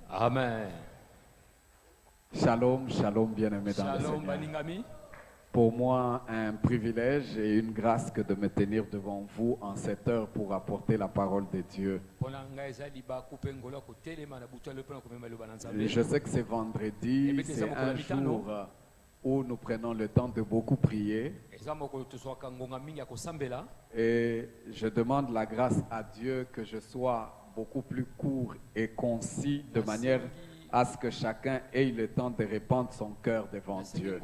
Amen. Shalom, shalom, bien-aimés dans le Shalom, Seigneur. Baningami. Pour moi, un privilège et une grâce que de me tenir devant vous en cette heure pour apporter la parole de Dieu. Et je sais que c'est vendredi, c'est un jour où nous prenons le temps de beaucoup prier. Et je demande la grâce à Dieu que je sois beaucoup plus court et concis de manière à ce que chacun ait le temps de répandre son cœur devant Dieu.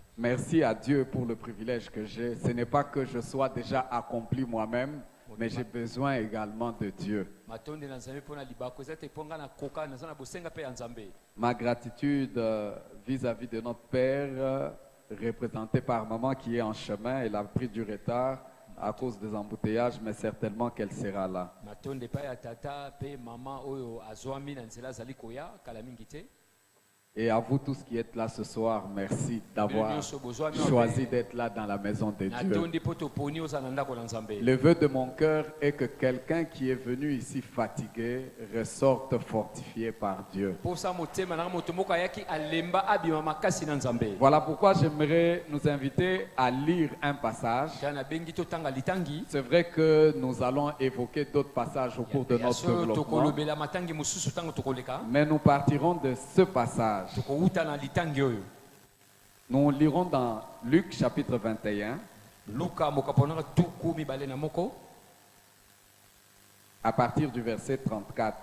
Merci à Dieu pour le privilège que j'ai. Ce n'est pas que je sois déjà accompli moi-même, mais j'ai besoin également de Dieu. Ma gratitude vis-à-vis de notre Père, représenté par maman qui est en chemin, elle a pris du retard à cause des embouteillages, mais certainement qu'elle sera là. Et à vous tous qui êtes là ce soir, merci d'avoir choisi d'être là dans la maison de Dieu. Le vœu de mon cœur est que quelqu'un qui est venu ici fatigué ressorte fortifié par Dieu. Voilà pourquoi j'aimerais nous inviter à lire un passage. C'est vrai que nous allons évoquer d'autres passages au cours de notre développement, mais nous partirons de ce passage. Nous lirons dans Luc chapitre 21 à partir du verset 34.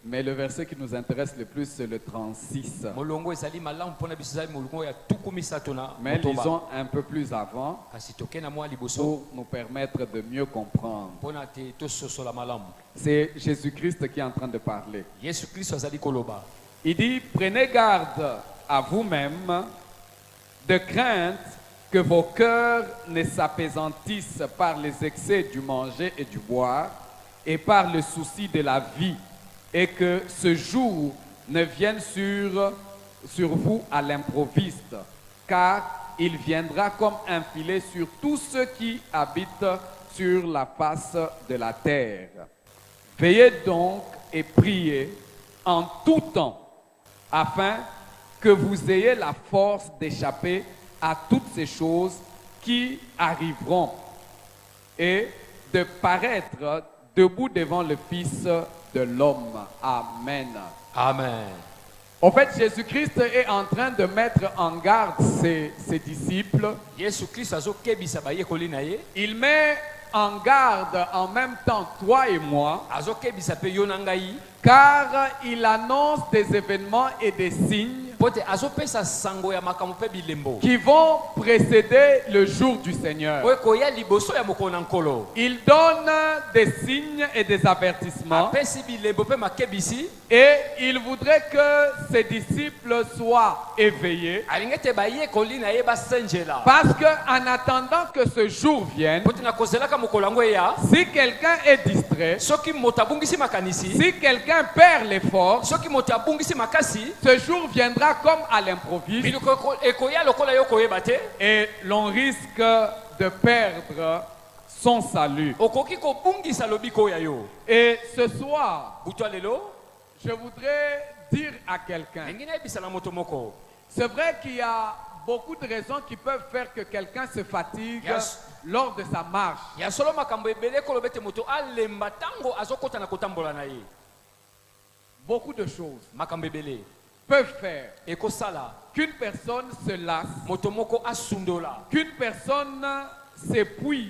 Mais le verset qui nous intéresse le plus, c'est le 36. Mais lisons un peu plus avant pour nous permettre de mieux comprendre. C'est Jésus-Christ qui est en train de parler. Il dit, prenez garde à vous-même de crainte que vos cœurs ne s'apaisantissent par les excès du manger et du boire et par le souci de la vie, et que ce jour ne vienne sur vous à l'improviste, car il viendra comme un filet sur tous ceux qui habitent sur la face de la terre. Veillez donc et priez en tout temps, afin que vous ayez la force d'échapper à toutes ces choses qui arriveront et de paraître debout devant le Fils de l'homme. Amen. Amen. En fait, Jésus-Christ est en train de mettre en garde ses disciples. Il met en garde en même temps toi et moi, car il annonce des événements et des signes qui vont précéder le jour du Seigneur. Il donne des signes et des avertissements, et il voudrait que ses disciples soient éveillés, parce qu'en attendant que ce jour vienne, si quelqu'un est distrait, si quelqu'un perd l'effort, ce jour viendra comme à l'improviste, et l'on risque de perdre son salut. Et ce soir, je voudrais dire à quelqu'un, c'est vrai qu'il y a beaucoup de raisons qui peuvent faire que quelqu'un se fatigue lors de sa marche. Beaucoup de choses peuvent faire qu'une personne se lasse, qu'une personne s'épuise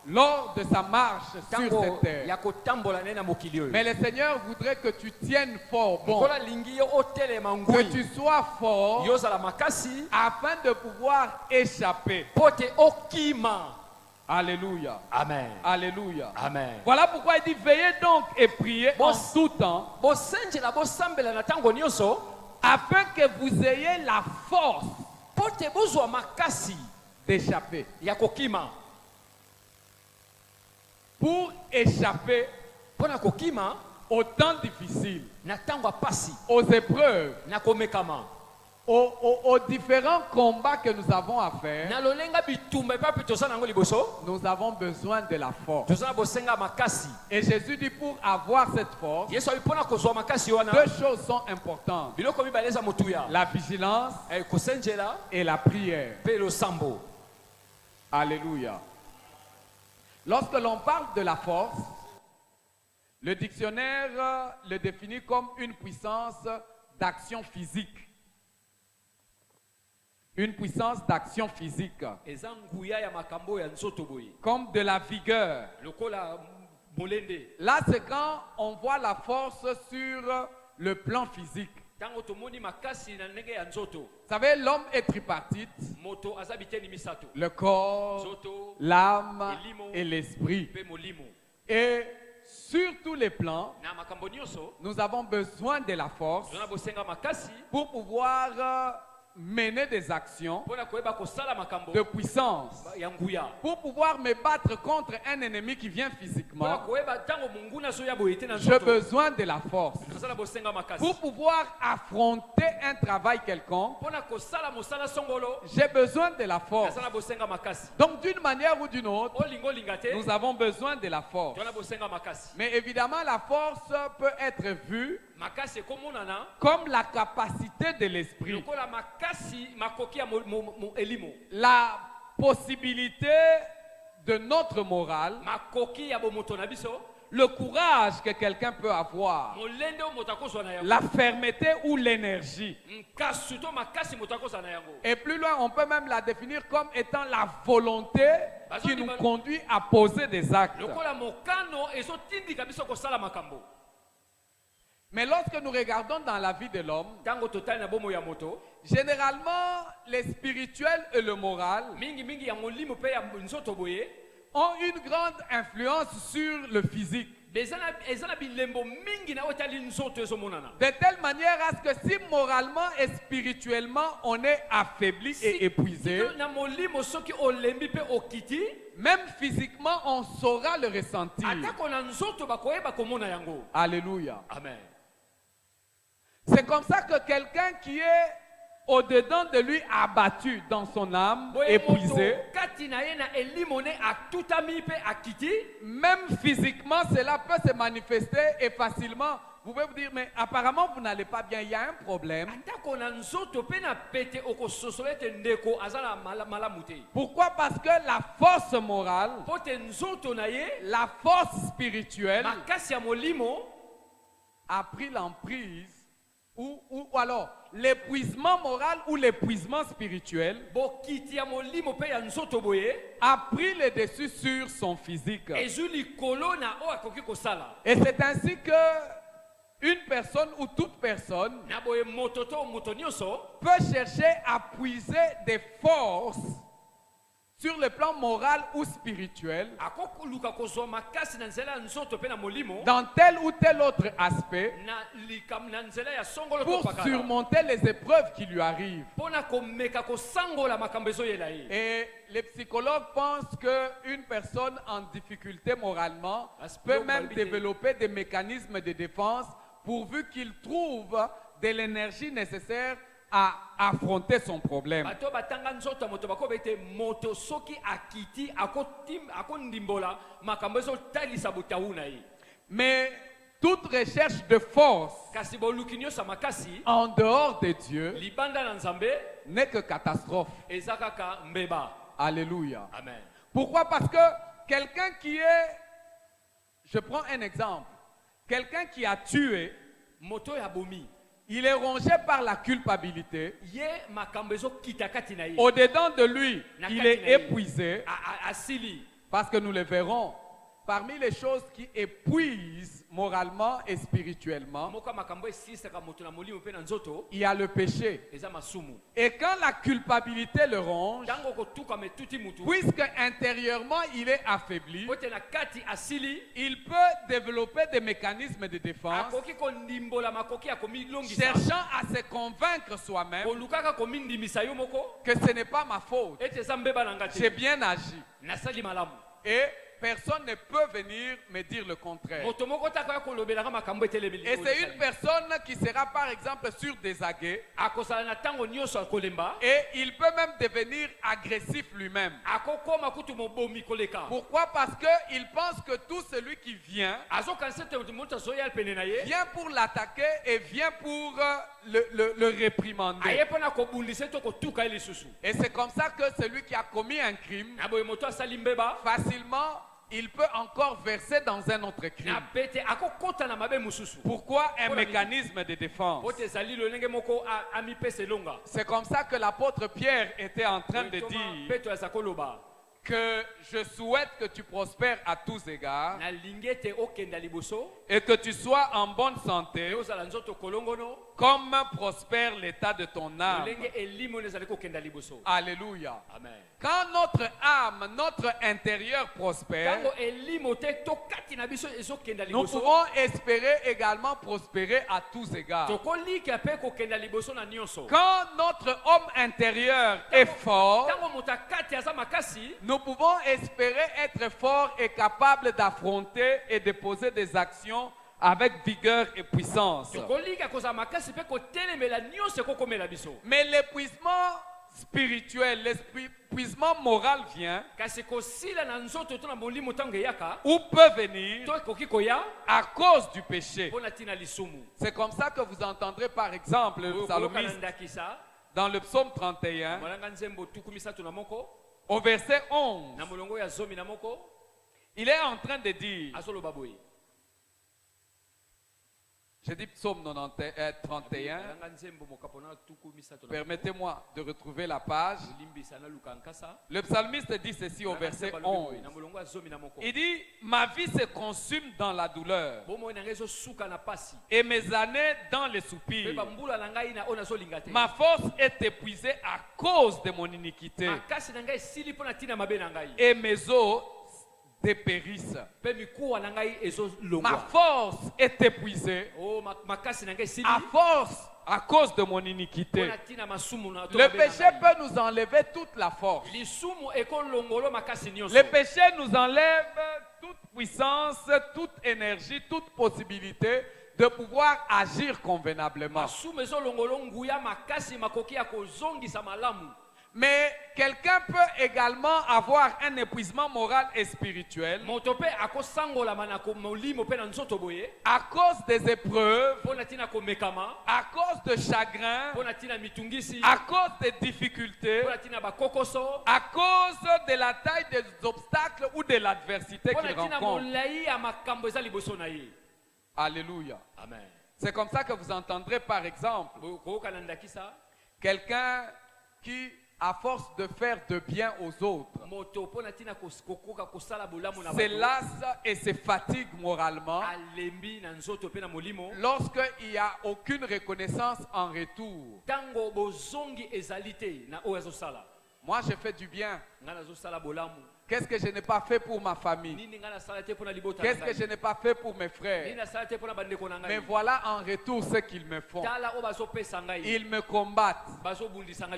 lors de sa marche sur cette terre. Mais le Seigneur voudrait que tu tiennes fort bon, que tu sois fort afin de pouvoir échapper. Alléluia. Amen. Alléluia. Amen. Voilà pourquoi il dit veillez donc et priez en tout temps, afin que vous ayez la force d'échapper. Pour échapper aux temps difficiles, aux épreuves, aux différents combats que nous avons à faire, nous avons besoin de la force. Et Jésus dit pour avoir cette force, deux choses sont importantes. La vigilance et la prière. Alléluia. Lorsque l'on parle de la force, le dictionnaire le définit comme une puissance d'action physique. Une puissance d'action physique. Comme de la vigueur. Là, c'est quand on voit la force sur le plan physique. Vous savez, l'homme est tripartite. Le corps, l'âme et l'esprit. Et sur tous les plans, nous avons besoin de la force pour pouvoir mener des actions de puissance, pour pouvoir me battre contre un ennemi qui vient physiquement. J'ai besoin de la force pour pouvoir affronter un travail quelconque. J'ai besoin de la force. Donc d'une manière ou d'une autre, nous avons besoin de la force. Mais évidemment, la force peut être vue comme la capacité de l'esprit, la possibilité de notre morale, le courage que quelqu'un peut avoir, la fermeté ou l'énergie. Et plus loin, on peut même la définir comme étant la volonté qui nous conduit à poser des actes. Mais lorsque nous regardons dans la vie de l'homme, généralement, les spirituels et le moral ont une grande influence sur le physique. De telle manière à ce que si moralement et spirituellement on est affaibli et épuisé, même physiquement on saura le ressentir. Alléluia. Amen. C'est comme ça que quelqu'un qui est au-dedans de lui abattu dans son âme, épuisé, même physiquement cela peut se manifester et facilement. Vous pouvez vous dire, mais apparemment vous n'allez pas bien, il y a un problème. Pourquoi? Parce que la force morale, la force spirituelle a pris l'emprise. Ou alors l'épuisement moral ou l'épuisement spirituel a pris le dessus sur son physique. Et c'est ainsi que une personne ou toute personne peut chercher à puiser des forces sur le plan moral ou spirituel, dans tel ou tel autre aspect, pour surmonter les épreuves qui lui arrivent. Et les psychologues pensent qu'une personne en difficulté moralement peut même développer des mécanismes de défense pourvu qu'il trouve de l'énergie nécessaire à affronter son problème. Mais toute recherche de force en dehors de Dieu n'est que catastrophe. Alléluia. Amen. Pourquoi? Parce que quelqu'un qui est, je prends un exemple, quelqu'un qui a tué, il est rongé par la culpabilité. Au-dedans de lui, il est épuisé. Parce que nous le verrons. Parmi les choses qui épuisent moralement et spirituellement, il y a le péché. Et quand la culpabilité le ronge, puisque intérieurement il est affaibli, il peut développer des mécanismes de défense, cherchant à se convaincre soi-même que ce n'est pas ma faute. J'ai bien agi. Et personne ne peut venir me dire le contraire. moto moko taka kolobelaka makambo etelebeli. Et c'est une personne qui sera par exemple sur des aguets. akosala na tango nyonso akolemba. Et il peut même devenir agressif lui-même. akokoma kutu mobomi koleka. Pourquoi? Parce qu'il pense que tout celui qui vient vient pour l'attaquer et vient pour le réprimander. Et c'est comme ça que celui qui a commis un crime, facilement, il peut encore verser dans un autre crime. Pourquoi? Un mécanisme de défense. C'est comme ça que l'apôtre Pierre était en train de dire que je souhaite que tu prospères à tous égards et que tu sois en bonne santé comme prospère l'état de ton âme. Alléluia. Amen. Quand notre âme, notre intérieur prospère, nous pouvons espérer également prospérer à tous égards. Quand notre homme intérieur est fort, nous pouvons espérer être forts et capables d'affronter et de poser des actions avec vigueur et puissance. Mais l'épuisement spirituel, l'épuisement moral vient ou peut venir à cause du péché. C'est comme ça que vous entendrez par exemple le psalmiste dans le psaume 31 au verset 11. Il est en train de dire, j'ai dit psaume 31, permettez-moi de retrouver la page. Le psalmiste dit ceci au verset 11. Il dit, ma vie se consume dans la douleur et mes années dans les soupirs. Ma force est épuisée à cause de mon iniquité et mes os dépérissent. Ma force est épuisée à cause de mon iniquité. Le péché peut nous enlever toute la force. Le péché nous enlève toute puissance, toute énergie, toute possibilité de pouvoir agir convenablement. Mais quelqu'un peut également avoir un épuisement moral et spirituel à cause des épreuves, à cause de chagrin, à cause des difficultés, à cause de la taille des obstacles ou de l'adversité qu'il rencontre. Alléluia. Amen. C'est comme ça que vous entendrez par exemple quelqu'un qui, à force de faire de bien aux autres, se lasse et se fatigue moralement lorsqu'il n'y a aucune reconnaissance en retour. Moi, je fais du bien. Qu'est-ce que je n'ai pas fait pour ma famille? Qu'est-ce que je n'ai pas fait pour mes frères? Mais voilà en retour ce qu'ils me font. Ils me combattent.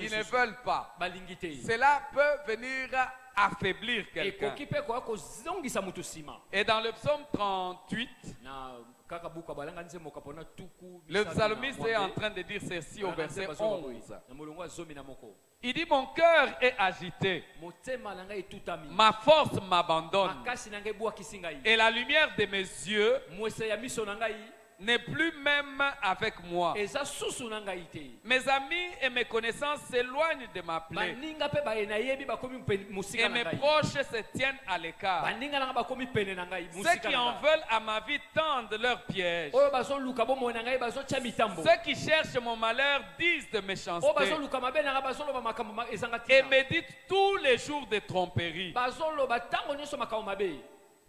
Ils ne veulent pas. Cela peut venir affaiblir quelqu'un. Et dans le psaume 38, le psalmiste est en train de dire ceci au verset 11. Il dit, mon cœur est agité, ma force m'abandonne, et la lumière de mes yeux n'est plus même avec moi. Mes amis et mes connaissances s'éloignent de ma plaie, et mes proches se tiennent à l'écart. Ceux qui en veulent à ma vie tendent leurs pièges. Ceux qui cherchent mon malheur disent de méchanceté et méditent tous les jours de tromperies.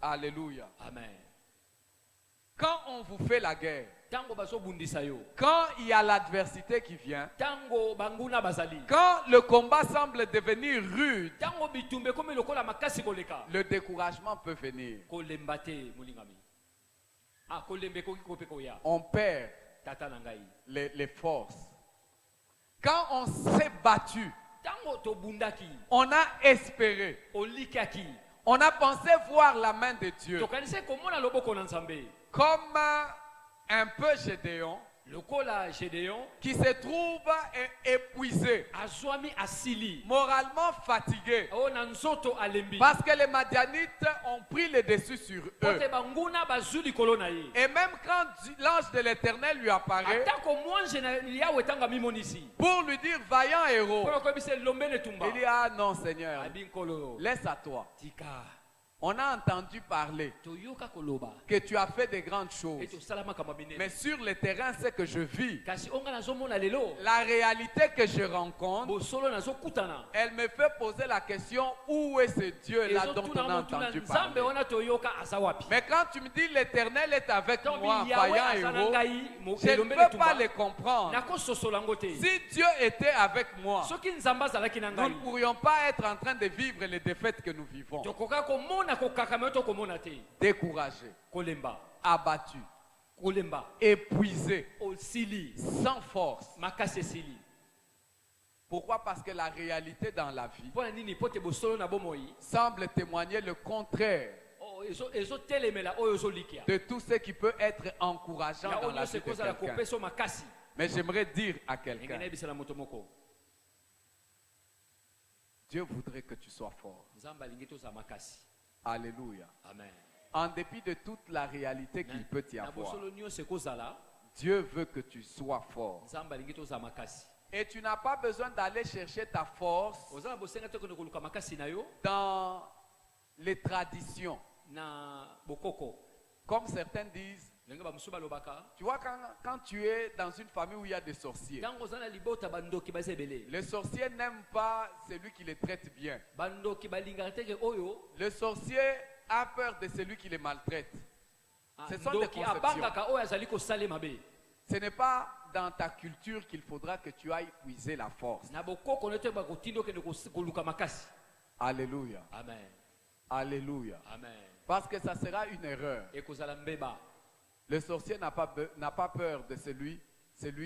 Alléluia. Amen. Quand on vous fait la guerre, quand il y a l'adversité qui vient, quand le combat semble devenir rude, le découragement peut venir. On perd les forces. Quand on s'est battu, on a espéré, On a pensé voir la main de Dieu tokanisi komona loboko na Nzambe comme un peu Gédéon lokola Gédéon qui se trouve épuisé, azwami asili moralement fatigué, o na nzoto alembi parce que les Madianites ont pris le dessus sur eux. pote banguna bazwi likolo na ye Et même quand l'ange de l'Éternel lui apparaît atako mwanze na yawe tanga mimonisi pour lui dire vaillant héros, pona koyebisa lombe netumba il dit ah non Seigneur, abi nkolo laisse à toi. tika On a entendu parler toyoka koloba que tu as fait de grandes choses. et tosala makambo minene Mais sur le terrain, ce que je vis, kasi onga nazomona lelo la réalité que je rencontre, bosolo nazokutana elle me fait poser la question, où est ce Dieu-là dont on a entendu nzambe parler? wana toyoka aza wapi Mais quand tu me dis l'Éternel est avec Tombi moi, Yahweh vaillant aza na héros, ngai, je ne elombe peux pas netumba les comprendre. nakososola yango te Si Dieu était avec moi, soki nzambe azalaki na nous ngai ne pourrions pas être en train de vivre les défaites que nous vivons. tokoka komona kokakama to komona te Découragés, kolemba abattus, kolemba épuisés, osili sans force. makasi esili Pourquoi? Parce que la réalité dans la vie mpona nini po te bosolo na bomoi semble témoigner le contraire ezotelemela oyo ozolikia de tout ce qui peut être encourageant ya dans oyo la nyonso vie de ekozala quelqu'un. kopesa makasi Mais j'aimerais dire à ndenge quelqu'un, nayebisela moto moko Dieu voudrait que tu sois fort. nzambe alingi tozala makasi Alléluia. amen En dépit de toute la réalité qu'il peut y na avoir, bosolo nyonso ekozala Dieu veut que tu sois fort. nzambe alingi tozala makasi Et tu n'as pas besoin d'aller chercher ta force oza na bosenga te kende koluka makasi na yo dans les traditions. na bokoko Comme certains disent, ndenge bamosusu balobaka tu vois, quand tu es dans une famille où il y a des sorciers, ntango oza na libota bandoki baza ebele les sorciers n'aiment pas celui qui les traite bien. bandoki balingaka teke oyo Le sorcier a peur de celui qui les maltraite. Ce sont des ndoki conceptions. abangaka oyo azali kosala mabe Ce n'est pas dans ta culture qu'il faudra que tu ailles puiser la force. na bokoko no te bakotinda okende koluka makasi Alléluia. amen Alléluia. amen Parce que ça sera une erreur. ekozala mbeba Le sorcier n'a pas peur de celui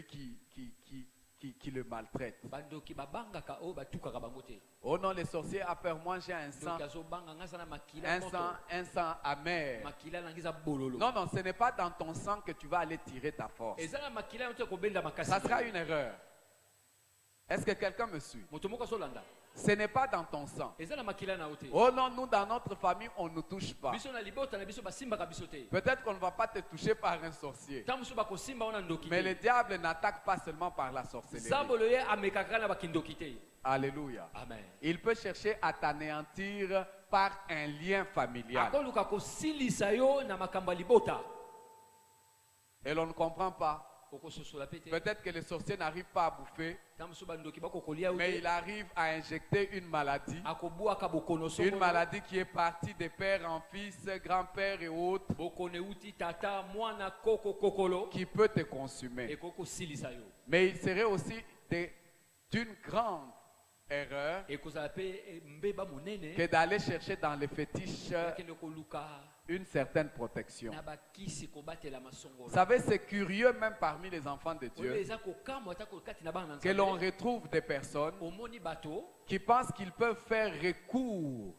qui le maltraite. bandoki babangaka oyo batukaka bango te Oh non, le sorcier a peur. Moi, j'ai un sang, doki azobanga ngai aza na makila moto un sang amer. makila nangi eza bololo Non, non, ce n'est pas dans ton sang que tu vas aller tirer ta force. eza na makila yo te kobenda makasi Ça sera une erreur. Est-ce que quelqu'un me suit? moto moko azolanda Ce n'est pas dans ton sang. eza na makila na yo te Oh non, nous, dans notre famille, on ne touche pas. biso na libota na biso basimbaka biso te Peut-être qu'on ne va pas te toucher par un sorcier. ntango mosusu bakosimba wana ndoki Mais le te diable n'attaque pas seulement par la sorcellerie. zambolo ye amekaka na bakindoki te Alléluia. amen Il peut chercher à t'anéantir par un lien familial. akoluka kosilisa yo na makambo ya libota Et l'on ne comprend pas. okososola pe te Peut-être que le sorcier n'arrive pas à bouffer, ntango mosusu bandoki bakokolia yo mais te il arrive à injecter une maladie. akobwaka bokono Une songolo maladie qui est partie de père en fils, grand-père et autres, bokono euti tata mwana koko kokolo qui peut te consumer. ekoki kosilisa yo Mais il serait aussi d'une grande erreur ekozala pe mbeba monene que d'aller chercher dans les fétiches akende koluka une certaine protection. na bakisi kobatela masongolo Vous savez, c'est curieux même parmi les enfants de oyo Dieu eza kokamwa ata kati na bana na que l'on nzambe retrouve des personnes omoni bato qui pensent qu'ils peuvent faire recours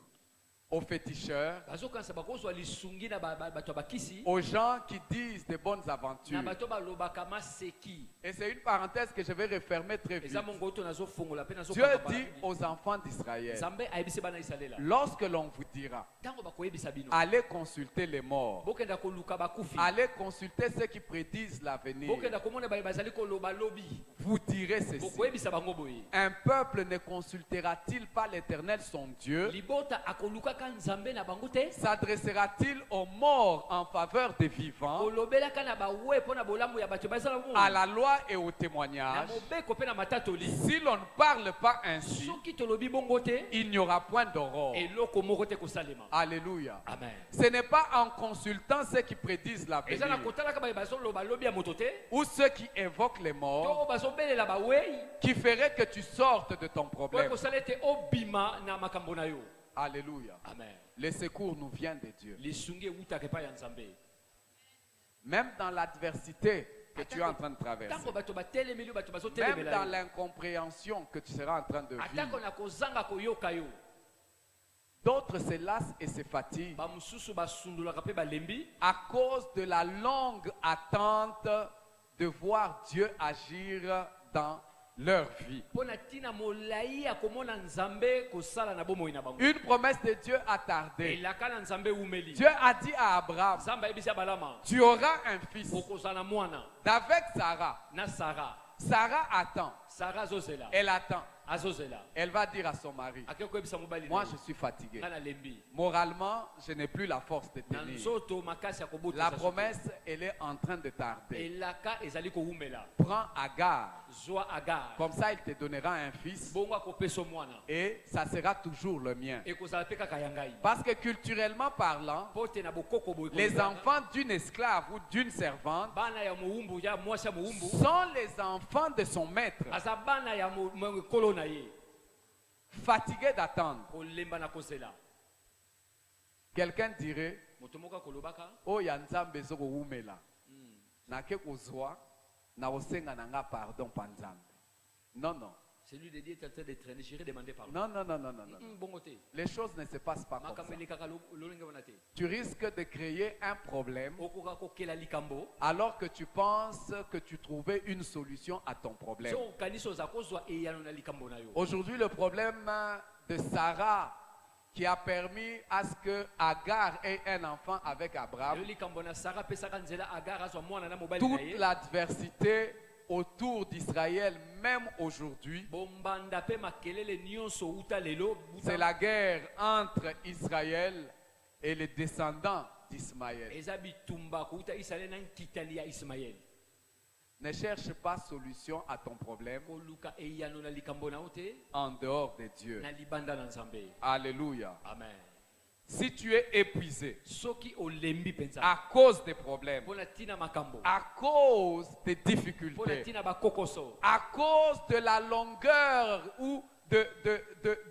aux féticheurs, bazokanisa bakozwa lisungi na bato ya bakisi aux gens qui disent de bonnes na aventures. bato balobaka maseki Et c'est une parenthèse que je vais refermer très vite. eza mongo to nazofongola mpe Dieu dit aux enfants d'Israël, nzambe ayebisi bana isalela lorsque l'on vous dira, ntango bakoyebisa bino allez consulter les morts, bokenda koluka bakufi allez consulter ceux qui prédisent l'avenir, bokenda komona baye bazali koloba lobi vous direz ceci. bokoyebisa bango boye Un peuple ne consultera-t-il pas l'Éternel son Dieu? libota akolukaka nzambe na bango te S'adressera-t-il aux morts en faveur des vivants, kolobelaka na bawe mpo na bolamu ya bato bazala mo à la loi et au na témoignage? mobeko mpe na matatoli Si l'on ne parle pas ainsi, soki tolobi bongo te il n'y aura point d'aurore. eloko moko te kosalema Alléluia. amen Ce n'est pas en consultant ceux qui prédisent eza na l'avenir kotalaka baye bazoloba lobi ya moto te ou ceux qui évoquent les to morts oyo bazobelela bawei qui ferait que tu sortes de ton po problème. ekosala ete obima na makambo na yo Alléluia. amen Le secours nous vient de Dieu. lisungi ewutaka epai ya nzambe Même dans l'adversité que tu es en train de traverser. ntango bato batelemeli yo bato Même bazotelemela dans yo l'incompréhension que tu seras en train de atako vivre. na kozanga koyoka yo D'autres se lassent et se fatiguent bamosusu basundulaka mpe balembi à cause de la longue attente de voir Dieu agir dans leur vie. mpo na ntina molai ya komona nzambe kosala na bomoi na bango. Une promesse de Dieu a tardé. elaka na nzambe eumeli. Dieu a dit à Abraham, nzambe ayebisi abalama tu auras un fils. okozala na mwana D'avec Sarah. na sara. Sarah attend. sara azozela Elle attend. azozela Elle va dire à son mari, akei koyebisa mobali moi na je ye, suis fatigué. nga nalembi Moralement, je n'ai plus la force de na tenir. nzoto makasi ya kobota La promesse, elle est en train de tarder. elaka ezali kowumela. Prends Agar. zwa agar Comme ça, il te donnera un fils. bongo akopesa mwana Et ça sera toujours le mien. ekozala mpe kaka ya ngai. Parce que culturellement parlant, mpo te na bokoko boye les kolobana, enfants d'une esclave ou d'une servante bana ya mowumbu ya mwasi ya mowumbu sont les enfants de son maître, aza bana ya ekolo na ye fatigués d'attendre. kolemba na kozela. Quelqu'un dirait, moto moko akolobaka oh ya nzambe ezo kowumela. Nake kozwa na osenga nanga pardon pa nzambe. Non, non. celui de Dieu est en train de traîner, j'irai demander pardon. Non, non, non, non, non, non. bongo te Les choses ne se passent pas comme makambo ça. elekaka lolenge wana te Tu risques de créer un problème okoka kokela likambo alors que tu penses que tu trouvais une solution à ton problème. so okanisi oza kozwa eyano na likambo na yo. Aujourd'hui, le problème de Sarah qui a permis à ce que Agar ait un enfant avec Abraham, Yo likambo na sara apesaka nzela agar azwa mwana na mobali na toute ye l'adversité autour d'Israël, même aujourd'hui, bombanda mpe makelele nyonso uta lelo c'est la guerre entre Israël et les descendants d'Ismaël. eza bitumba kouta isalaele na nkitali ya ismaele. Ne cherche pas solution à ton problème koluka eyano na likambo na yo te en dehors de Dieu. na libanda na nzambe. Alléluia. Amen. Si tu es épuisé soki olembi mpenza à cause des problèmes, mpo na ntina makambo à cause des mpo na difficultés, ntina bakokoso à cause de la longueur ou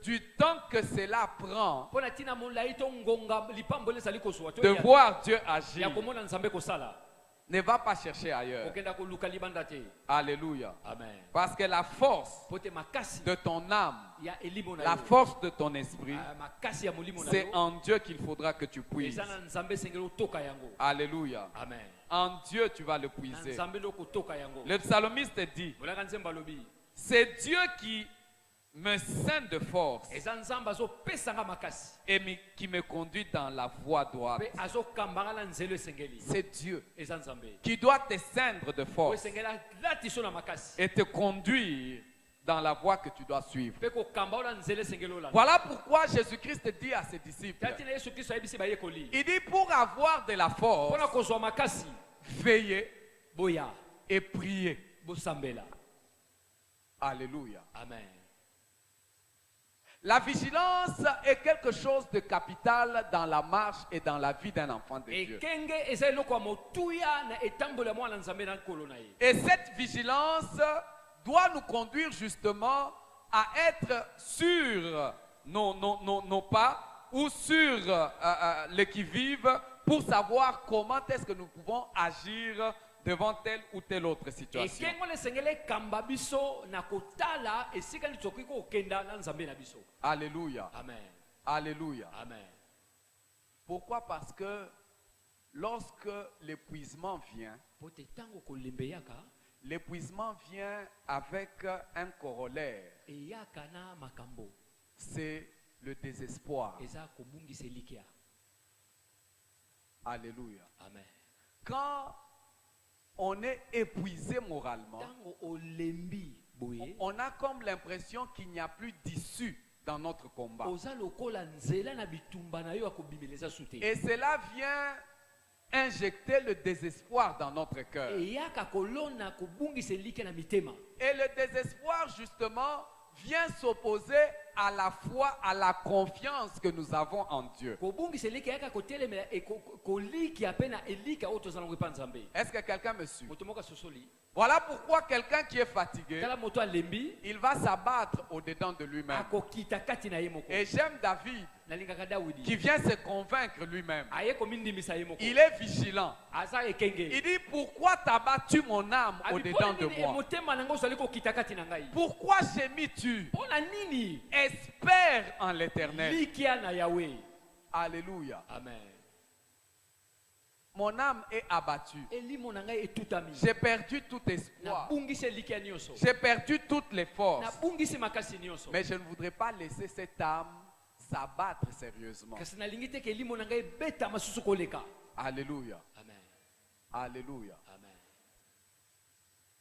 du temps que cela prend mpo na ntina molai to ngonga lipambo ezali kozwa to de ya- voir Dieu ya agir, komona nzambe kosala ne va pas chercher ailleurs. okenda koluka libanda te. Alléluia. Amen. Parce que la force mpo te makasi de ton âme, ya elimo na la yo force de ton esprit, makasi ya molimo na c'est yo en Dieu qu'il faudra que tu puisses. eza na nzambe esengeli otoka yango. Alléluia. Amen. En Dieu, tu vas le na puiser. nzambe nde okotoka yango. Le psalmiste dit, molaka nzembo alobi c'est Dieu qui me scinde de force eza nzambe azopesanga makasi et qui me conduit dans la voie droite. mpe azokambanga na nzelo esengeli. C'est Dieu eza nzambe qui doit te ceindre de oyo force esengeli alatiso na makasi et te conduire dans la voie que tu dois suivre. mpe kokamba oyo na nzelo esengeli olanda. Voilà pourquoi Jésus-Christ dit à ses disciples, tati na yesu kristo ayebisi bayekoli il dit pour avoir de la force, mpona kozwa makasi veillez boya et priez. bosambela. Alléluia. Amen. La vigilance est quelque chose de capital dans la marche et dans la vie d'un enfant de Dieu. ekenge eza eloko ya motuya na etambolo ya mwana nzambe na nkolo na ye. Et cette vigilance doit nous conduire justement à être sur nos pas ou sur le qui-vive pour savoir comment est-ce que nous pouvons agir devant telle ou telle autre situation. ekenge wana esengeli ekamba biso na kotala esika nini tokoki kokenda na nzambe na biso. Alléluia. Amen. Alléluia. Amen. Pourquoi? Parce que lorsque l'épuisement vient, mpo te ntango kolemba eyaka l'épuisement vient avec un corollaire. eyaka na makambo C'est le désespoir. eza kobungisa elikya. Alléluia. Amen. Quand on est épuisé moralement, ntango olembi boye on a comme l'impression qu'il n'y a plus d'issue dans notre combat. oza lokola nzela na bitumba na yo ya kobimeleza su te. Et cela vient injecter le désespoir dans notre cœur. eyaka kolona kobungisa elikya na mitema. Et le désespoir, justement, vient s'opposer à la foi, à la confiance que nous avons en Dieu. kobungisa elikya yaka kotelemela kolikya mpe na elikya oyo toza nango epa nzambe. Est-ce que quelqu'un me suit? moto moko asosoli Voilà pourquoi quelqu'un qui est fatigué, tala moto alembi il va s'abattre au-dedans de lui-même. akokita kati na ye moko. Et j'aime David Nalingaka Dawidi qui vient se convaincre lui-même. aye komindimisa ye moko. Il est vigilant. Aza ekenge. Il dit, pourquoi t'as battu mon âme Abi, au-dedans pona de nini moi? motema nango ozali kokita kati na ngai? Pourquoi gémis-tu? Pona nini Espère en l'éternel. likia na Yahweh? Alléluia. Amen. Mon âme est abattue. Elimo na ngai etutami. J'ai perdu tout espoir. Nabungisi likia nyonso. J'ai perdu toutes les forces. Nabungisi makasi nyonso. Mais je ne voudrais pas laisser cette âme s'abattre sérieusement. Kasi nalingi te ke elimo na ngai beta masusu koleka. Alléluia. Amen. Alléluia. Amen.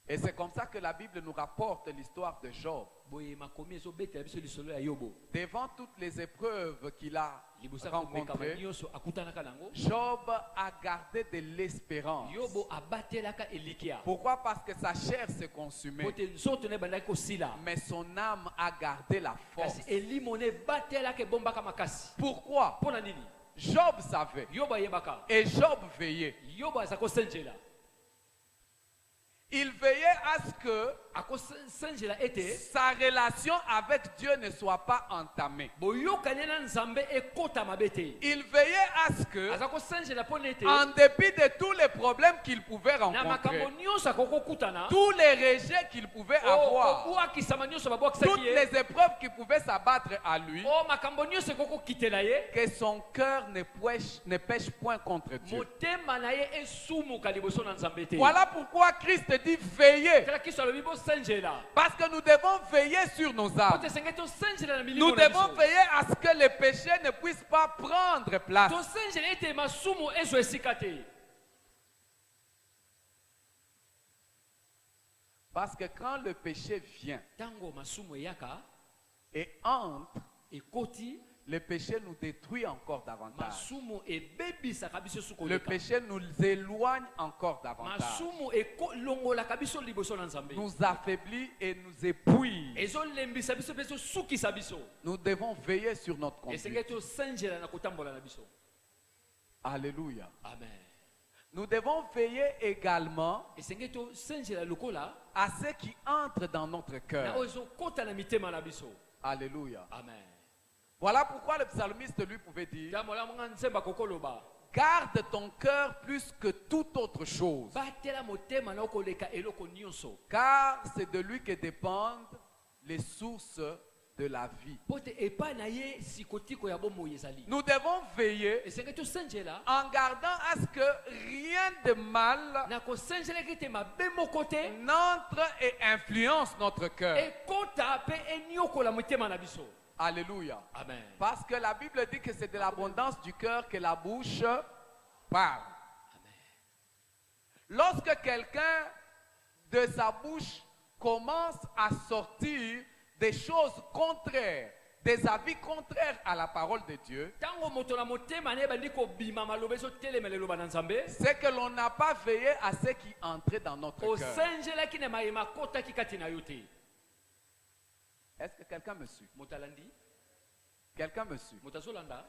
Et c'est comme ça que la Bible nous rapporte l'histoire de Job. Boye makomi ezo beta biso lisolo ya Yobo. Devant toutes les épreuves qu'il a Libusa rencontrées, komeka nyonso akutanaka nango. Job a gardé de l'espérance. Yobo abatelaka elikia. Pourquoi? Parce que sa chair s'est consumée. Pote nzoto ne bandaki kosila. Mais son âme a gardé la force. Kasi elimo ne batelaka ebombaka makasi. Pourquoi? Pona nini? Job savait. Yobo ayebaka. Et Job veillait. Yobo aza kosenjela. Il veillait à ce que akosenjela ete sa relation avec Dieu ne soit pas entamée. boyokani na nzambe ekota mabe te. Il veillait à ce que, aza kosenjela mpona ete en dépit de tous les problèmes qu'il pouvait na rencontrer, makambo nyonso akokokutana tous les rejets qu'il pouvait avoir, obwakisama nyonso toutes babwakisaki ye les épreuves qui pouvaient s'abattre à lui, makambo nyonso ekokokitela ye que son cœur ne pêche point contre Dieu. motema na ye esumuka liboso na nzambe te. Voilà pourquoi Christ dit veillez. tala kristo alobi bosenjela Parce que nous devons veiller sur nos po âmes. tesengeli tosenjela na milimo Nous na devons biso. veiller à ce que les péchés ne puissent pas prendre place. tosenjela ete masumu ezwa esika te. Parce que quand le péché vient ntango masumu eyaka et entre, ekoti le péché nous détruit encore davantage. masumu ebebisaka biso suko Le leka. péché nous éloigne encore davantage. masumu elongolaka biso liboso na nzambe Nous affaiblit et nous épuise. ezolembisa biso mpe ezosukisa biso. Nous devons veiller sur notre conduite. esengeli tosenjela na kotambola na biso. Alléluia. Amen. Nous devons veiller également esengeli tosenjela lokola à ceux qui entrent dans notre na cœur. oyo ezokota na mitema na biso. Alléluia. Amen. Voilà pourquoi le psalmiste lui pouvait dire, tamola monga nzemba kokoloba garde ton cœur plus que toute autre chose, batela motema na okoleka eloko nyonso car c'est de lui que dépendent les sources de la vie. po te epai na ye sikotiko ya bomoi ezali. Nous devons veiller esengeli tosenjela en gardant à ce que rien de mal na kosenjelaki ete mabe moko te n'entre et influence notre cœur. ekota mpe eniokola motema na biso. Alléluia. Amen. Parce que la Bible dit que c'est de l'abondance du cœur que la bouche parle. Lorsque quelqu'un de sa bouche commence à sortir des choses contraires, des avis contraires à la parole de Dieu, ntango moto na motema na ye bandi kobima maloba ezotelemela eloba na nzambe c'est que l'on n'a pas veillé à ce qui entrait dans notre cœur. osenjelaki na mayema akotaki kati na yo te. Est-ce que quelqu'un me suit? moto alandi Quelqu'un me suit? moto azolanda.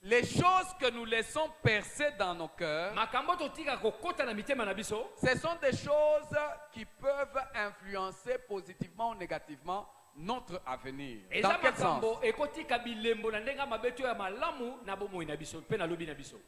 Les choses que nous laissons percer dans nos cœurs, makambo totika kokota na mitema na biso ce sont des choses qui peuvent influencer positivement ou négativement notre avenir. Dans eza quel sens? makambo ekotika bilembo na ndenge mabe to ya malamu na bomoi na biso mpe na lobi na biso.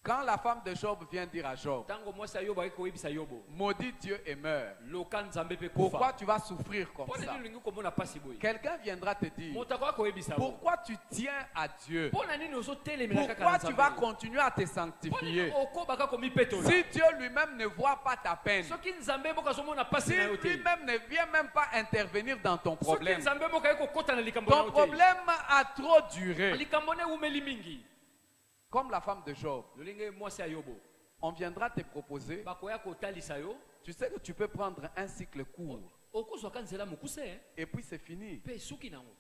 Quand la femme de Job vient dire à Job, ntango mwasi ya yobo ayeki koyebisa yobo maudit Dieu et meurs, loka nzambe mpe pourquoi kufa tu vas souffrir comme mpo ça? nini olingi komona pasi boye. Quelqu'un viendra te dire, moto akoki koyebisa yo pourquoi tu tiens à Dieu? mpo na nini ozotelemela kaka na Pourquoi tu vas nzambe continuer à te mpo nini sanctifier? okobaka komipetola Si Dieu lui-même ne voit pas ta peine, soki nzambe moko azomona si pasi na yo te lui-même ne vient même pas intervenir dans ton soki problème, nzambe moko aye kokota na likambo na ton yo te problème a trop duré. likambo ne eumeli mingi. Comme la femme de Job, lolenge mwasi ya yobo on viendra te proposer, bakoya kotalisa yo tu sais que tu peux prendre un cycle court okozwaka nzela mokuse et puis c'est fini. mpe suki nango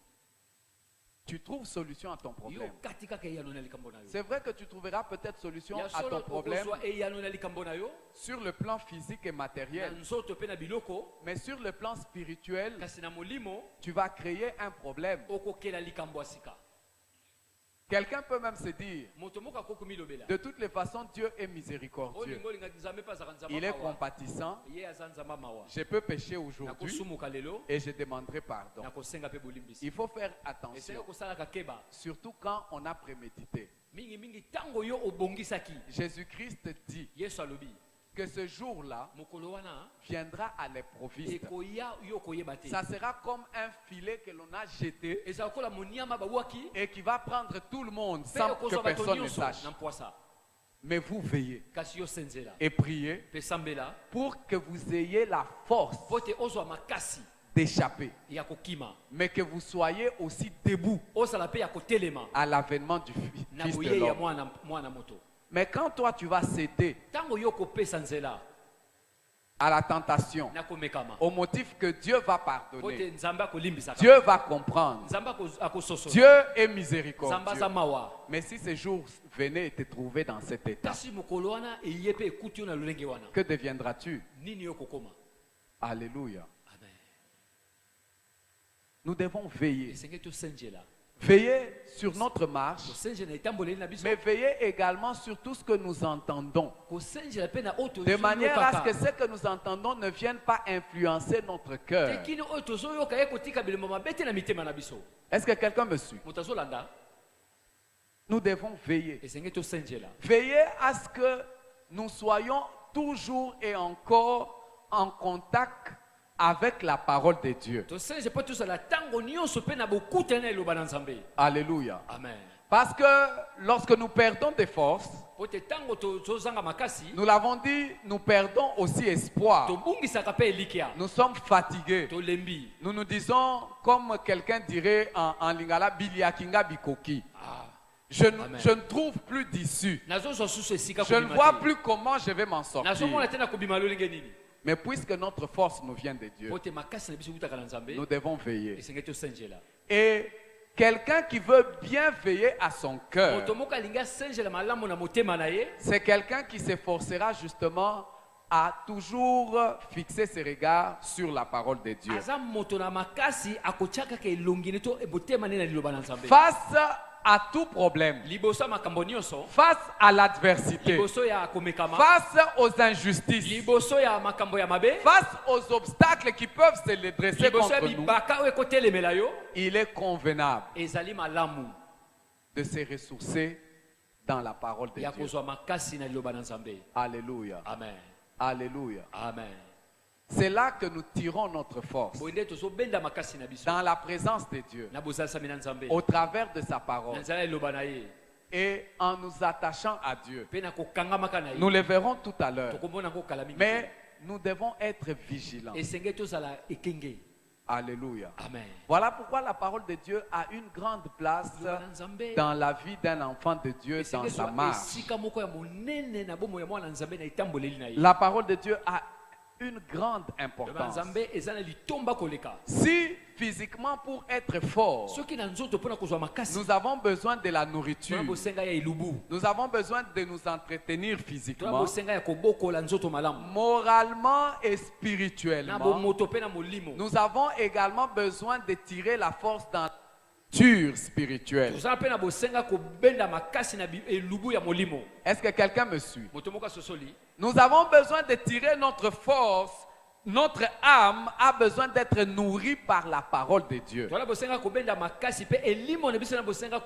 Tu trouves solution à ton yo problème. kati kaka eyano na likambo na yo. C'est vrai que tu trouveras peut-être solution ya à solo ton problème okozwa eyano na likambo na yo sur le plan physique et na matériel, nzoto mpe na biloko mais sur le plan spirituel, kasi na molimo tu vas créer un problème. okokela likambo ya sika. Quelqu'un peut même se dire, moto moko akoki milobela de toutes les façons, Dieu est miséricordieux. olingo linga nzambe mpe azalaka nzambe Il est mawa. compatissant. Ye aza nzambe mawa Je peux pécher aujourd'hui nakosumuka lelo et je demanderai pardon. nakosenga mpe bolimbisi Il faut faire esenge attention, kosalaka keba surtout quand on a prémédité. mingimingi ntango yo obongisaki Jésus-Christ dit yesu alobi que ce jour-là mokolo wana viendra à l'improviste. ekoya yo koyeba te Ça sera comme un filet que l'on a jeté eza lokola moniama babwaki et qui va prendre tout le monde mpe sans que ekozwa bato personne ne nyonso sache. na mpwasa Mais vous veillez kasi yo senzela et priez mpe sambela pour que vous ayez la force po te ozwa makasi d'échapper, ya kokima mais que vous soyez aussi debout ozala mpe ya kotelema à l'avènement du na Fils de boye ya l'homme. mwana moto Mais quand toi tu vas céder ntango yo kopesa nzela à la tentation, na komekama au motif que Dieu va po te pardonner, nzambe akolimbisaka Dieu va comprendre, nzambe akososola Dieu est nzambe miséricordieux. aza mawa Mais si ce jour venait et te trouver dans cet état, kasi mokolo wana eye mpe ekuti yo na lolenge wana que deviendras-tu? nini yo kokoma Alléluia. amen Nous devons veiller. esengeli tosenjela Veiller sur notre marche, kosenjela etamboleli na biso mais veiller également sur tout ce que nous entendons. kosenjela mpe na oyo De manière à ce que tozoyokaka ce que nous entendons ne vienne pas influencer notre cœur. tekini oyo tozoyoka ye kotika bilemo mabe te na mitema na biso Est-ce que quelqu'un me suit? moto azolanda Nous devons veiller. esengeli tosenjela Veiller à ce que nous soyons toujours et encore en contact avec la parole de Dieu. tosenje mpo tozala ntango nyonso mpe na bokutani na eloba na nzambe Alléluia. amen Parce que lorsque nous perdons des forces, po te ntango tozanga makasi nous l'avons dit, nous perdons aussi espoir. tobungisaka mpe elikya Nous sommes fatigués. tolembi Nous nous disons, comme quelqu'un dirait en lingala, biliakinga bikoki. Je ne trouve plus d'issue. nazozwa susu esika Je ne kobima vois te. plus comment je vais m'en sortir. nazomona te na kobima lolenge nini Mais puisque notre force nous vient de Dieu, po te makasi na biso ekutaka na nzambe nous devons veiller. esengeli tosenjela Et quelqu'un qui veut bien veiller à son cœur, moto moko alingi asenjela malamu na motema na ye c'est quelqu'un qui s'efforcera justement à toujours fixer ses regards sur la parole de Dieu. aza moto na makasi akotia kaka elongi ne to motema ne na liloba na nzambe Face à tout problème, liboso ya makambo nyonso face à l'adversité, liboso ya komekama face aux injustices, liboso ya makambo ya mabe face aux obstacles qui peuvent se les dresser liboso ya contre nous, bibaka oyo ekotelemela yo il est convenable ezali malamu de se ressourcer dans la parole de ya Dieu. kozwa makasi na liloba na nzambe Alléluia. amen Alléluia. amen C'est là que nous tirons notre force boye nde tozobenda makasi na biso dans la présence de Dieu, na bozalisami na nzambe au travers de sa na parole nzela ya liloba na ye et en nous attachant à Dieu. mpe na kokangamaka na Nous ye le verrons tout à l'heure. tokomona yango kala mingi Mais nous devons être vigilants. te. esengeli tozala ekenge Alléluia. amen Voilà pourquoi la parole de Dieu a une grande place liloba na nzambe dans la vie d'un enfant de Dieu, dans esengeli sa ezwa marche. esika moko ya monene na bomo ya mwana nzambe na etamboleli na ye La parole de Dieu a une grande liloba na importance. nzambe eza na litomba koleka Si physiquement pour être fort, soki na nzoto mpona kozwa makasi nous avons besoin de la nourriture, tona bosenga ya elubu nous avons besoin de nous entretenir tona physiquement, bosenga ya kobokola nzoto malamu moralement et na spirituellement. bomoto mpe na molimo Nous avons également besoin de tirer la force dans la nature spirituelle. tozala mpe na bosenga kobenda makasi na elubu ya molimo Est-ce que quelqu'un me suit? moto moko asosoli Nous avons besoin de tirer notre force. Notre âme a besoin d'être nourrie par la parole de Dieu. tozala bosenga kobenda makasi mpe elimo na biso na bosenga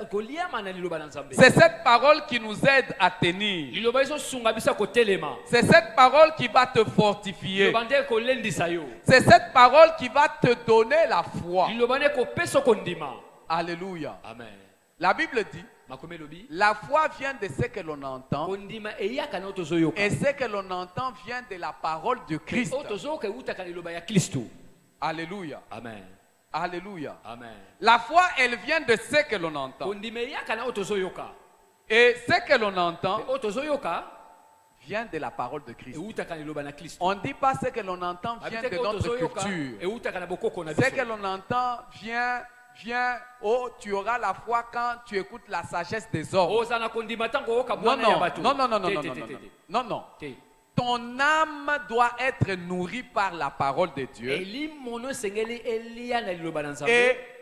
koliama na liloba na nzambe C'est cette parole qui nous aide à tenir. liloba ezosunga biso ya kotelema C'est cette parole qui va te fortifier. liloba nde ekolendisa yo C'est cette parole qui va te donner la foi. liloba nde ekopesa kondima Alléluia. amen La Bible dit, makomi elobi la foi vient de ce que l'on entend kondima eyaka na oyo tozoyoka et ce que l'on entend vient de la parole de Christ. oyo tozoyoka eutaka na liloba ya kristo Alléluia. amen Alléluia. amen La foi, elle vient de ce que l'on entend. kondima eyaka na oyo tozoyoka Et ce que l'on entend oyo tozoyoka vient de la parole de Christ. eutaka na liloba na kristo On ne dit pas ce que l'on entend vient de notre culture. eutaka na bokoko na Ce que biso l'on entend vient, oh, tu auras la foi quand tu écoutes la sagesse des hommes. oza na kondima ntango oyoka Non, bwana ya non, bato non, non, non, non, Te, non, te, non, te, non, te, non, te. non, non. Te. ton âme doit être nourrie par la parole de Dieu.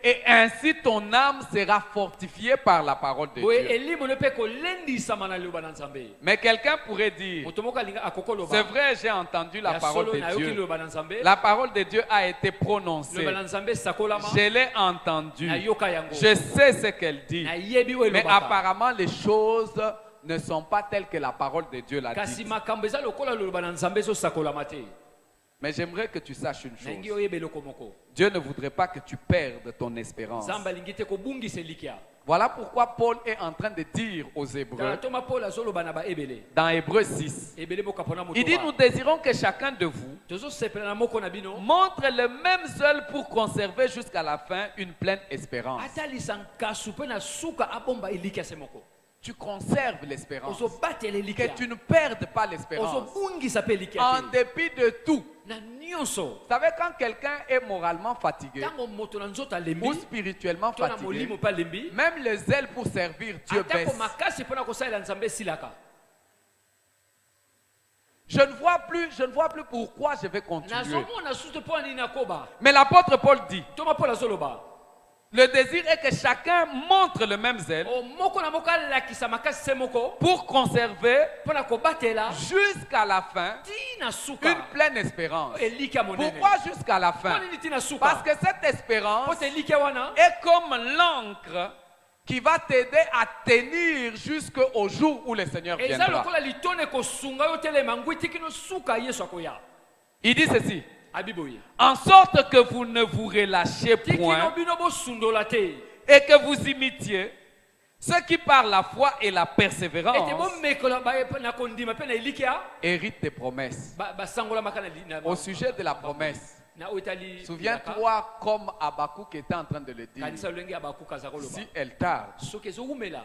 Et ainsi ton âme sera fortifiée par la parole de Dieu. Mais quelqu'un pourrait dire, c'est vrai, j'ai entendu la parole de Dieu. La parole de Dieu a été prononcée. Je l'ai entendue. Je sais ce qu'elle dit. Mais apparemment les choses ne sont pas telles que la parole de Dieu l'a dit. Mais j'aimerais que tu saches une chose. Dieu ne voudrait pas que tu perdes ton espérance. Voilà pourquoi Paul est en train de dire aux Hébreux, dans Hébreux 6, il dit, nous désirons que chacun de vous montre le même zèle pour conserver jusqu'à la fin une pleine espérance. Tu conserves l'espérance. Que tu ne perdes pas l'espérance. En dépit de tout. Vous savez, quand quelqu'un est moralement fatigué ou spirituellement fatigué, même le zèle pour servir Dieu baisse. Je ne vois plus pourquoi je vais continuer. Mais l'apôtre Paul dit, le désir est que chacun montre le même zèle pour conserver jusqu'à la fin une pleine espérance. Pourquoi jusqu'à la fin? Parce que cette espérance est comme l'encre qui va t'aider à tenir jusqu'au jour où le Seigneur viendra. Il dit ceci. En sorte que vous ne vous relâchiez point et que vous imitiez ceux qui par la foi et la persévérance héritent des promesses. Au sujet de la promesse, souviens-toi comme Habakkuk était en train de le dire. Si elle tarde,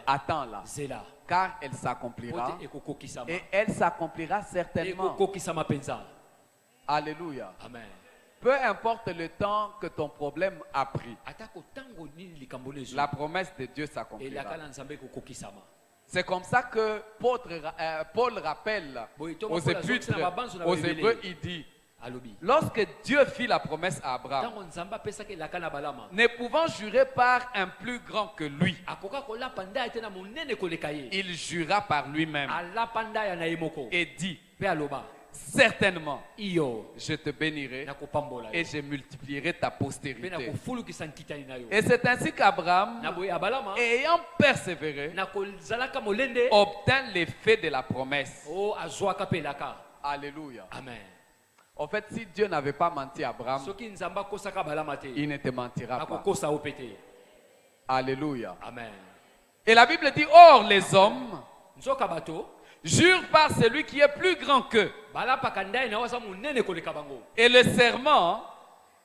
attends-la, car elle s'accomplira et elle s'accomplira certainement. Alléluia. Amen. Peu importe le temps que ton problème a pris, la promesse de Dieu s'accomplira. C'est comme ça que Paul rappelle aux Hébreux, il dit, lorsque Dieu fit la promesse à Abraham, ne pouvant jurer par un plus grand que lui, il jura par lui-même et dit, certainement, je te bénirai et je multiplierai ta postérité. Et c'est ainsi qu'Abraham, ayant persévéré, obtint l'effet de la promesse. Alléluia. Amen. En fait, si Dieu n'avait pas menti à Abraham, il ne te mentira pas. Alléluia. Amen. Et la Bible dit, or les hommes jure par celui qui est plus grand qu'eux. Et le serment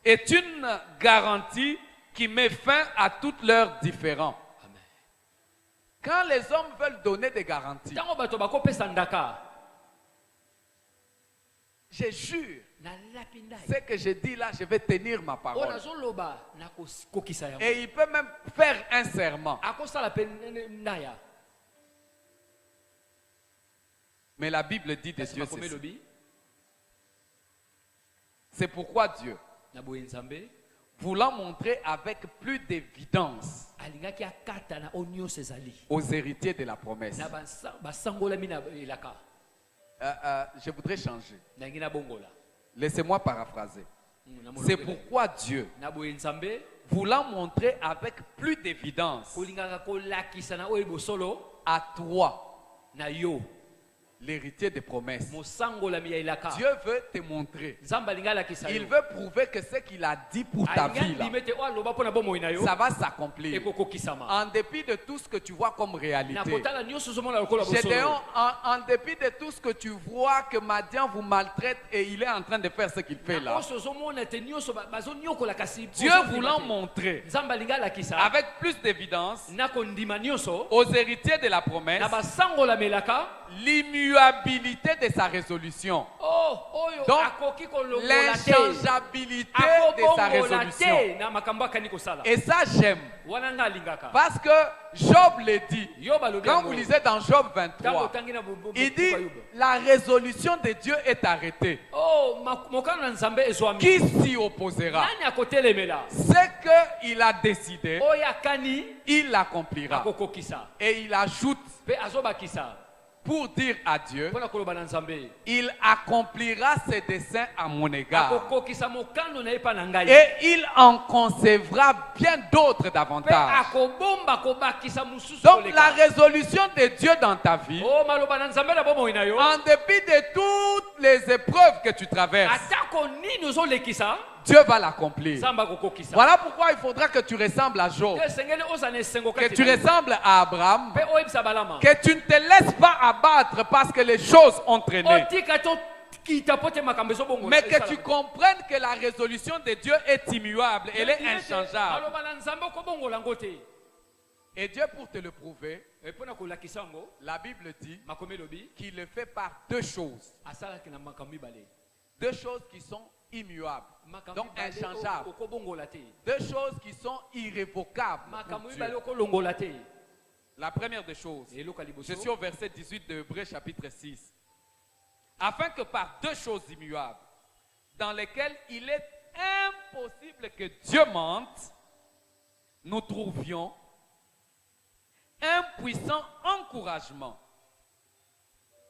est une garantie qui met fin à toutes leurs différends. Quand les hommes veulent donner des garanties, je jure, ce que je dis là, je vais tenir ma parole. Et il peut même faire un serment. Mais la Bible dit de Dieu ceci. C'est pourquoi Dieu, voulant montrer avec plus d'évidence aux héritiers de la promesse, je voudrais changer. Laissez-moi paraphraser. C'est pourquoi Dieu, voulant montrer avec plus d'évidence à toi, l'héritier des promesses, Dieu veut te montrer. Il veut prouver que ce qu'il a dit pour ta vie là, ça va s'accomplir. En dépit de tout ce que tu vois comme réalité. Gédéon, en dépit de tout ce que tu vois que Madian vous maltraite et il est en train de faire ce qu'il fait là, Dieu voulant montrer avec plus d'évidence aux héritiers de la promesse l'immuabilité de sa résolution. Oh, oyo Donc, akoki kolongola te. L'inchangeabilité de sa Akobongola résolution. te na makambo akani kosala. Et ça, j'aime. Wana nga alingaka. Parce que Job le dit. Yo balobi Quand yango. vous lisez dans Job Tango 23, tangi na il dit la résolution de Dieu est arrêtée. Oh, mokano na Nzambe ezwami. Qui s'y opposera? Nani akotelemela? Ce qu'il a décidé, Oyo akani il l'accomplira. akokokisa. Et il ajoute Pe azobakisa. pour dire à Dieu, Pona koloba na Nzambe. il accomplira ses desseins à mon égard. Akokokisa mokano na ye pa na ngai. Et il en concevra bien d'autres Pe davantage. akobomba kobakisa mususu Donc koleka. la résolution de Dieu dans ta vie, Oh, maloba na Nzambe na bomoi na yo. en dépit de toutes les épreuves que tu traverses, Atako nini ozolekisa? Dieu va l'accomplir. Nzambe akokokisa. Voilà pourquoi il faudra que tu ressembles à Job, Te sengeli ozana esengo que kati tu na yo. ressembles à Abraham, Pe oyebisa balama. que tu ne te laisses pas abattre parce que les choses ont traîné, Otika to kita pote makambo ezobongola. mais que tu comprennes que la résolution de Dieu est immuable, elle est inchangeable. Maloba na Nzambe okobongola ngo te. Et Dieu, pour te le prouver, Epona kolakisa ngo la Bible dit makomi lobi qu'il le fait par deux choses. asalaki na makambo mibale. Deux choses qui sont immuables, Makambo donc mibale inchangeables. okobongola te. Deux choses qui sont irrévocables pour Makambo Dieu. mibale okolongola te. La première des choses, Eloka liboso. je suis au verset 18 de Hébreux chapitre 6. Afin que par deux choses immuables, dans lesquelles il est impossible que Dieu mente, nous trouvions un puissant encouragement.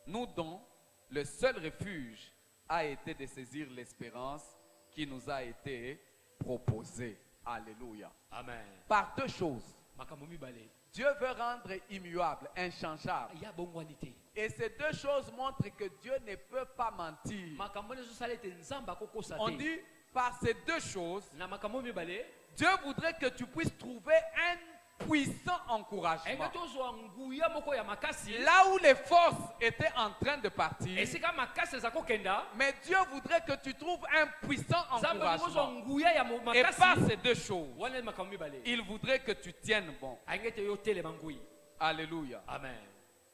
Nous dont le seul refuge a été de saisir l'espérance qui nous a été proposée. Alléluia. Amen. Par deux choses. Makambo mibale. Dieu veut rendre immuable, inchangeable. Ya bongwani te. Et ces deux choses montrent que Dieu ne peut pas mentir. Makambo ezosala ete Nzambe akokosa On te. dit par ces deux choses, Na makambo mibale. Dieu voudrait que tu puisses trouver un puissant encouragement. Engati ozwa nguya moko ya makasi. Là où les forces étaient en train de partir, Esika makasi ezakokenda. mais Dieu voudrait que tu trouves un puissant Nzambe ozwa encouragement. nguya ya Et par makasi. ces deux choses, Wana makambo mibale. il voudrait que tu tiennes bon. Angete yo telema ngui. Alléluia. Amen.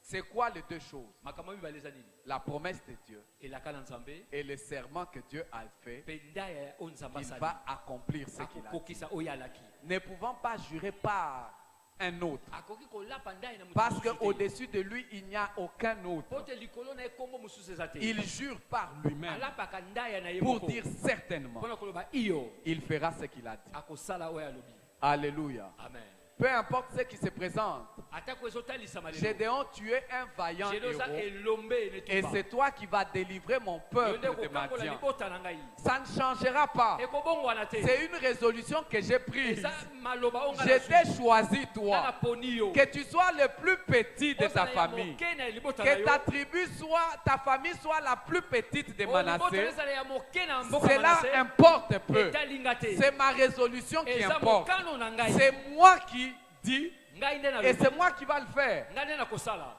C'est quoi les deux choses? Makambo mibale eza nini? La promesse de Dieu Elaka na Nzambe. et le serment que Dieu a fait. Penda ya o Nzambe Il asali. va accomplir ce qu'il a dit. Akokokisa oyo alaki. Ne pouvant pas jurer par un autre. Akoki kolapa ndai na mutu Parce mosusu te. qu'au-dessus de lui, il n'y a aucun autre. Pote likolo na ye kombo mosusu eza te. Il jure par lui-même alapaka ndai na ye pour moko. dire certainement, Mpona koloba iyo il fera ce qu'il a dit. akosala oyo alobi. Alléluia. Amen. Peu importe ce qui se présente. Atako ezotalisama lelo. Gédéon, tu es un vaillant Jedoza héros. elombe Et enetumba. c'est toi qui vas délivrer mon Yo peuple nde de kokambola Madian. libota na ngai. Ça ne changera pas. Ekobongwana te. C'est une résolution que j'ai prise. Eza maloba onga Je na t'ai choisi, na toi. poni yo. Que tu sois le plus petit de ta Ozala ya famille. moke na libota na Que yo. ta tribu soit, ta famille soit la plus petite de Oyo libota Manassé. ezala ya moke na mboka Cela Manassé. importe peu. Etalinga te. C'est ma résolution qui Eza importe. mokano na ngai. C'est moi qui dis Ngai nde na et lobi. c'est moi qui va le faire. Ngai nde na kosala.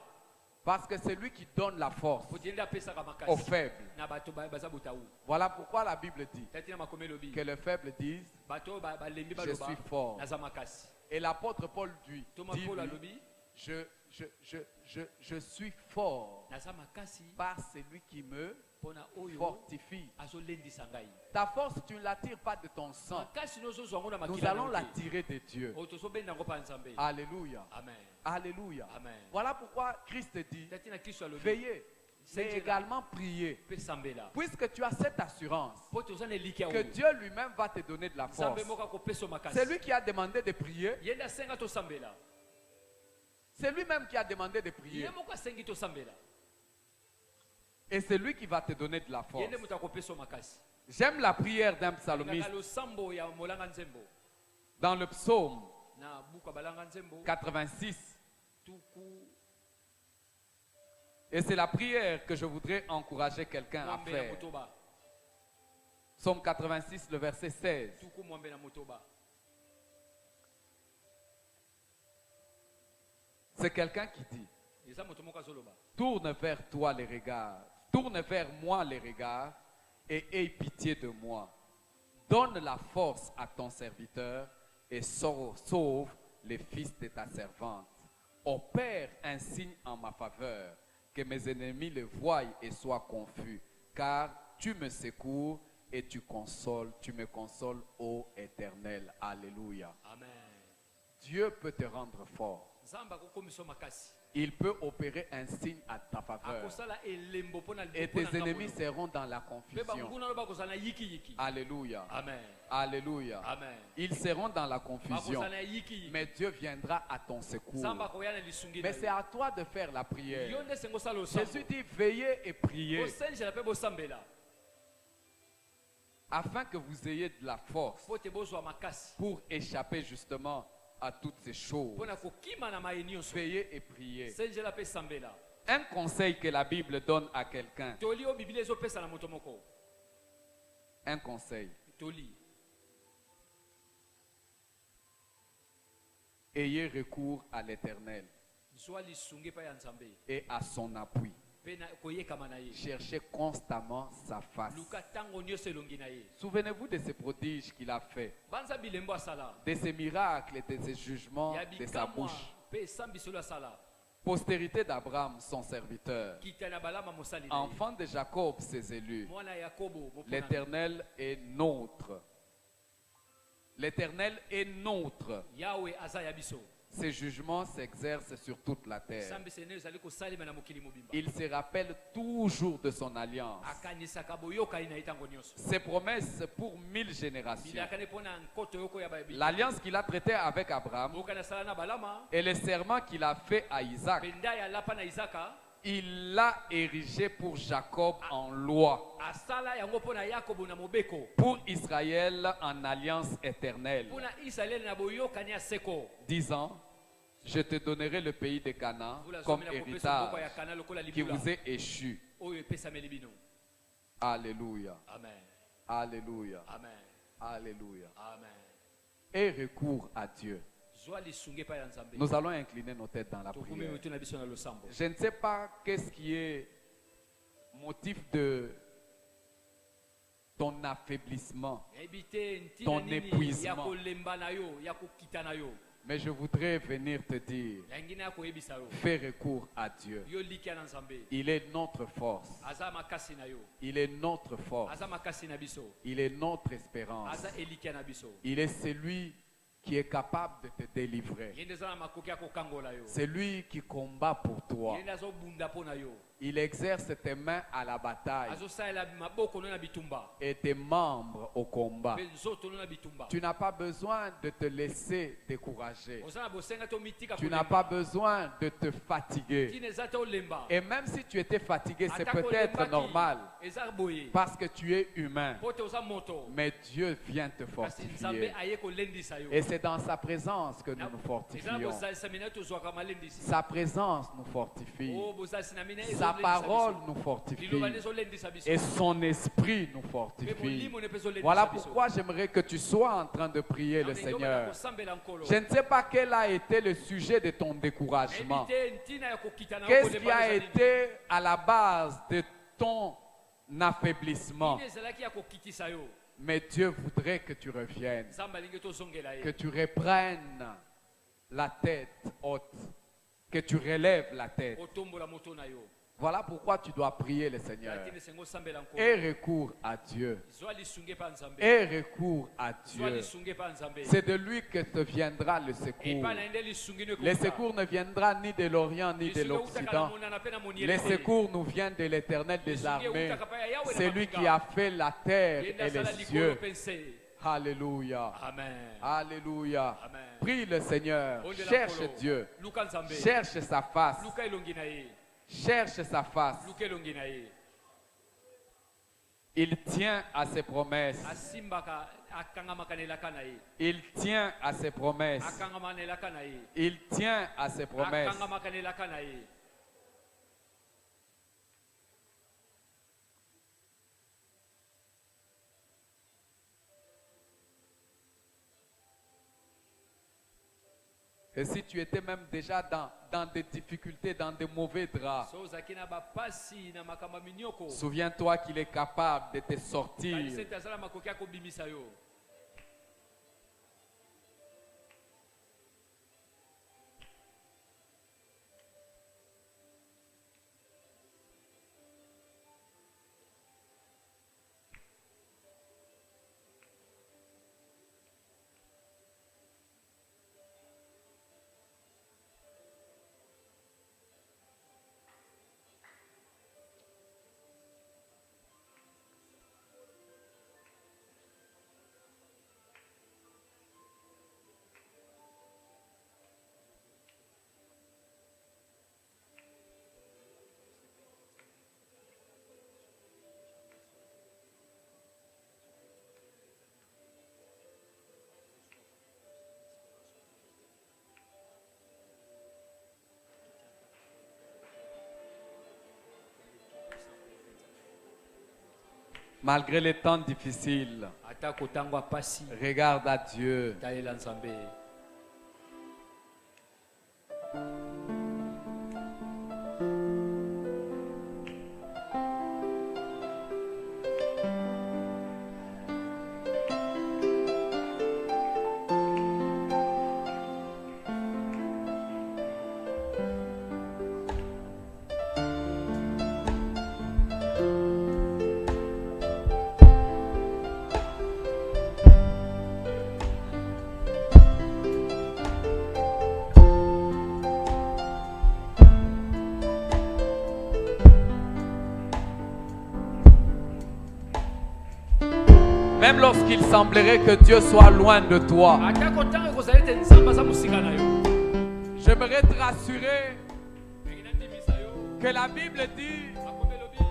Parce que c'est lui qui donne la force Oti nde apesaka makasi. aux faibles. Na bato baza botawu. Voilà pourquoi la Bible dit Tati na makomé lobi. que les faibles disent Bato balembi je baloba. suis fort. Naza makasi. Et l'apôtre Paul dit, Thomas dit, Paul lui, alobi. je suis fort Naza makasi. par celui qui me Pona oyo. fortifie. Azolendisa ngai. Ta force, tu ne l'attires pas de ton sang. Makasi nozozwa ngo na Nous makila. allons la tirer de Dieu. Oyo tozobenda ngo pa Nzambe. Alléluia. Amen. Alléluia. Amen. Voilà pourquoi Christ dit, Tati na Kristo alobi. veillez, mais également priez. Pe sambela. Puisque tu as cette assurance Po tozana eliki ya que oyo. Dieu lui-même va te donner de la force. Nzambe moko akopesa makasi. C'est lui qui a demandé de prier. Yenda senga to sambela. C'est lui-même qui a demandé de prier. Ye moko asengi to sambela. Et c'est lui qui va te donner de la force. Yende mutu akopesa makasi. J'aime la prière d'un psalmiste Ngaka lo sambo ya molanga nzembo. dans le psaume Na buka balanga nzembo. 86. Tuku Et c'est la prière que je voudrais encourager quelqu'un à mwambe na faire. motoba. Psaume 86, le verset 16. Tuku mwambe na motoba. C'est quelqu'un qui dit, Eza moto moko azoloba. tourne vers toi les regards, tourne vers moi les regards et aie pitié de moi. Donne la force à ton serviteur et sauve les fils de ta servante. Opère un signe en ma faveur, que mes ennemis le voient et soient confus, car tu me secours et tu me consoles, ô Éternel. Alléluia. Amen. Dieu peut te rendre fort. Nzambe akokomisa makasi. Il peut opérer un signe à ta faveur. Akosala elembo pona Et tes ennemis seront dans la confusion. Alléluia. Amen. Alléluia. Amen. Ils seront dans la confusion. Mais Dieu viendra à ton secours. Mais c'est à toi de faire la prière. Jésus dit veillez et priez. Afin que vous ayez de la force pour échapper justement à toutes ces choses. Veillez et priez. Un conseil que la Bible donne à quelqu'un. Un conseil. Ayez recours à l'Éternel et à son appui. Cherchez constamment sa face. Souvenez-vous de ces prodiges qu'il a fait, de ses miracles et de ses jugements de sa bouche. Postérité d'Abraham, son serviteur. Enfant de Jacob, ses élus. L'Éternel est nôtre. L'Éternel est nôtre. Ses jugements s'exercent sur toute la terre. Il se rappelle toujours de son alliance. Ses promesses pour 1000 générations. L'alliance qu'il a traitée avec Abraham et le serment qu'il a fait à Isaac, il l'a érigé pour Jacob en loi, pour Israël en alliance éternelle, disant: je te donnerai le pays de Canaan comme héritage qui vous est échu. Alléluia. Amen. Alléluia. Amen. Alléluia. Amen. Et recours à Dieu. Nous allons incliner nos têtes dans la prière. Je ne sais pas qu'est-ce qui est motif de ton affaiblissement, ton épuisement. Mais je voudrais venir te dire, fais recours à Dieu. Il est notre force. Il est notre force. Il est notre espérance. Il est celui qui est capable de te délivrer. C'est lui qui combat pour toi. Il exerce tes mains à la bataille et tes membres au combat. Tu n'as pas besoin de te laisser décourager. Tu n'as pas besoin de te fatiguer. Et même si tu étais fatigué, c'est peut-être normal parce que tu es humain. Mais Dieu vient te fortifier. Et c'est dans sa présence que nous nous fortifions. Sa présence nous fortifie. Sa parole nous fortifie. Et son esprit nous fortifie. Voilà pourquoi j'aimerais que tu sois en train de prier le Seigneur. Je ne sais pas quel a été le sujet de ton découragement. Qu'est-ce qui a été à la base de ton affaiblissement? Mais Dieu voudrait que tu reviennes, que tu reprennes la tête haute, que tu relèves la tête. Voilà pourquoi tu dois prier le Seigneur. Et recours à Dieu. Et recours à Dieu. C'est de lui que te viendra le secours. Le secours ne viendra ni de l'Orient ni de l'Occident. Le secours nous vient de l'Éternel des armées. C'est lui qui a fait la terre et les cieux. Alléluia. Amen. Alléluia. Amen. Prie le Seigneur. Cherche Dieu. Cherche sa face. Cherche sa face. Il tient à ses promesses. Il tient à ses promesses. Il tient à ses promesses. Et si tu étais même déjà dans des difficultés, dans des mauvais draps, souviens-toi qu'il est capable de te sortir. Malgré les temps difficiles, ata kotangwa pasi regarde à Dieu. talela nzambe. Même lorsqu'il semblerait que Dieu soit loin de toi, Ata kotanga kozala ete nzambe aza mosika na yo. j'aimerais te rassurer Ndenge nandimisa yo, que la Bible dit, makombe elobi,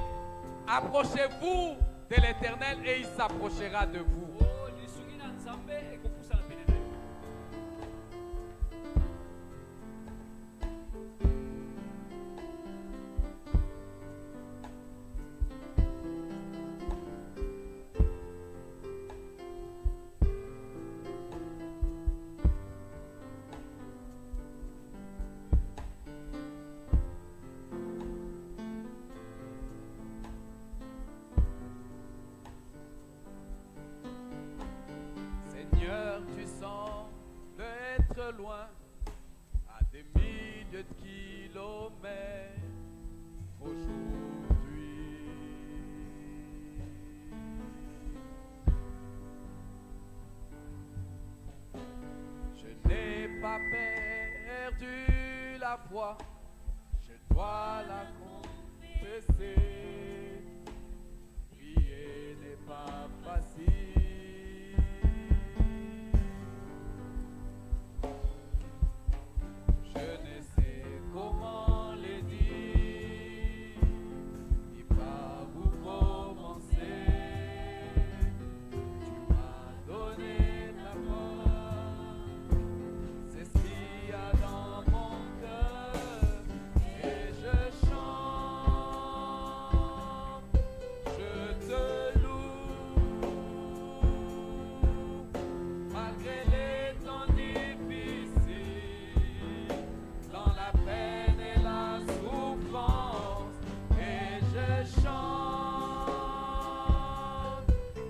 approchez-vous de l'Éternel et il s'approchera de vous. oh, lisungi na nzambe ekopusana pene na yo. Seigneur, tu sembles être loin à des milliers de kilomètres aujourd'hui. Je n'ai pas perdu la foi, je dois la confesser. Prier n'est pas facile. Je ne sais comment le dire, ni par où commencer. Tu m'as donné ta voix, c'est ce qu'il y a dans mon cœur, et je chante, je te loue, malgré les temps difficiles. Dans la peine et la souffrance, et je chante,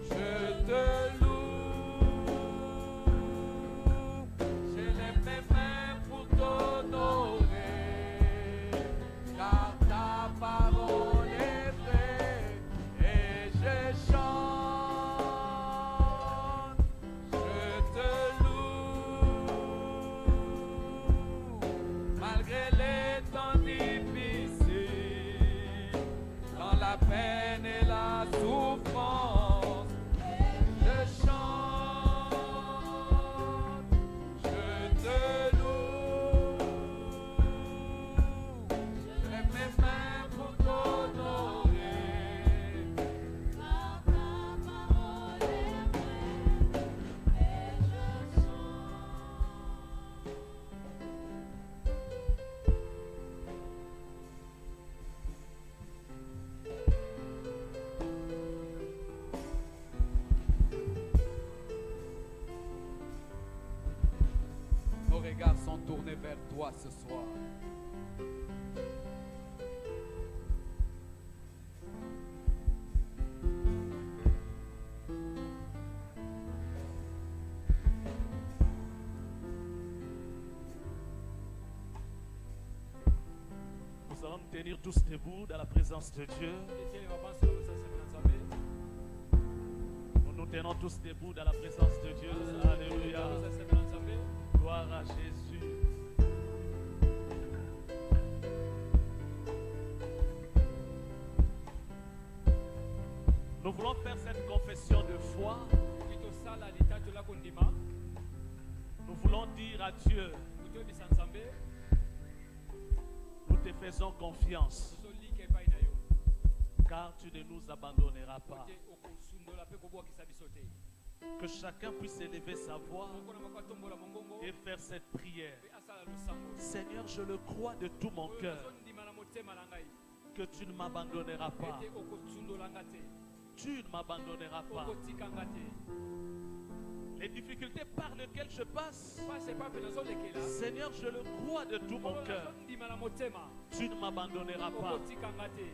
je te loue. Je lève mes mains pour t'honorer, car ta parole est vraie, et je chante, je te loue. Malgré les temps difficiles, dans la peine et la souffrance, je chante, je te loue. Je lève mes mains pour t'honorer, car ta parole est vraie, et je chante. Nos regards sont tournés vers toi ce soir. Nous allons nous tenir tous debout dans la présence de Dieu. Etele babansi na bosasi na nzambe. Nous nous tenons tous debout dans la présence de Dieu. Alléluia. Bosasi na nzambe. Gloire à Jésus. Nous voulons faire cette confession de foi. Kitosala litato la kondima. Nous voulons dire à Dieu, Kutoyebisa nzambe. nous te faisons confiance, Tozolika epai na yo. car tu ne nous abandonneras pas. Te okosundola mpe kobwakisa biso te. Que chacun puisse élever sa voix Okona moko atombola mongongo. et faire cette prière. Mpe asala losambo. Seigneur, je le crois de tout mon Oyo cœur nazondima na motema na ngai. que tu ne m'abandonneras pas. Ete okosundola nga te. Tu ne m'abandonneras pas. okotikanga te. Les difficultés par lesquelles je passe, Pasi epape nazolekela, Seigneur, je le crois de tout mon nkolo cœur. nazondima na motema, Tu ne m'abandonneras pas. okotikanga te.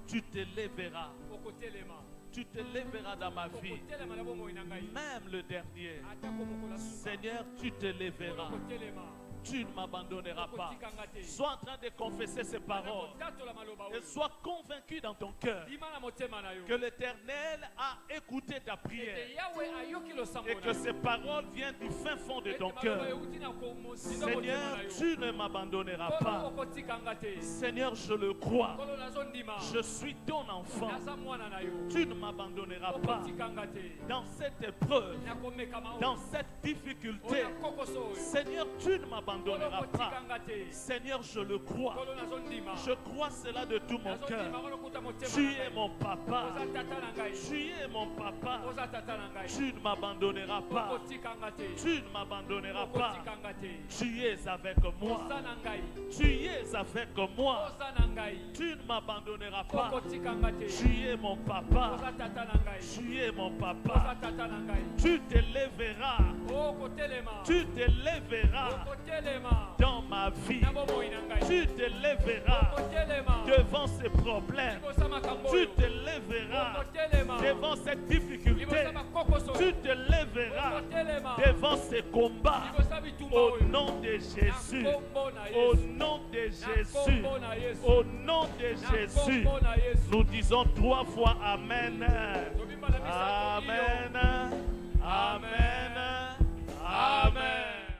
Tu te lèveras. Okotelema. Tu te lèveras dans ma vie. Okotelema na bomoi na ngai. Même le dernier. Atako mokolo ya suka. Seigneur, tu te lèveras. Okotelema. Tu ne m'abandonneras pas. Okotikanga te. Sois en train de confesser ces paroles. Nakotatola maloba Et oyo. sois convaincu dans ton cœur Lima na motema na yo. que l'Éternel a écouté ta prière. Ete Yahweh ayoki losambo Et na que yo. ces paroles viennent du fin fond de Ete ton maloba cœur. euti na komosinga Seigneur, motema na yo. tu ne m'abandonneras Nkolo pas. okotikanga te. Seigneur, je le crois. Nkolo nazondima. Je suis ton enfant. Naza mwana na yo. Tu ne m'abandonneras pas. Okotikanga te. Dans cette épreuve, Nakomekama oyo. dans cette difficulté, Oya kokoso oyo. Seigneur, tu ne m'abandonneras Nkolo pas. okotikanga te. Seigneur, je le crois. Nkolo nazondima. Je crois cela de tout mon cœur. Nazondima kolokuta motema Tu na es ngai. mon papa. Oza tata na ngai. Tu es mon papa. Oza tata na ngai. Tu ne m'abandonneras pas. Okotikanga te. Tu ne m'abandonneras pas. Okotikanga te. Tu es avec moi. Oza na ngai. Tu es avec moi. Oza na ngai. Tu ne m'abandonneras pas. Okotikanga te. Tu es mon papa. Oza tata na ngai. Tu es mon Oza papa. tata na ngai. Tu te lèveras. Okotelema. Tu te lèveras Okotelema. dans ma vie. Na bomoi na ngai. Tu te lèveras Okotelema. devant ces problèmes. Libosa makambo Tu oyo. te lèveras Okotelema. devant cette difficulté. Libosa makokoso oyo. Tu te lèveras Okotelema. devant ces combats. Libosa bitumba Au oyo. nom de Jésus. Na kombo na Au Yesu. nom de Na Jésus. kombo na Yesu. Au nom de Na Jésus. kombo na Yesu. Nous disons 3 fois Amen. Tobimba na misato iyo. Amen. Amen.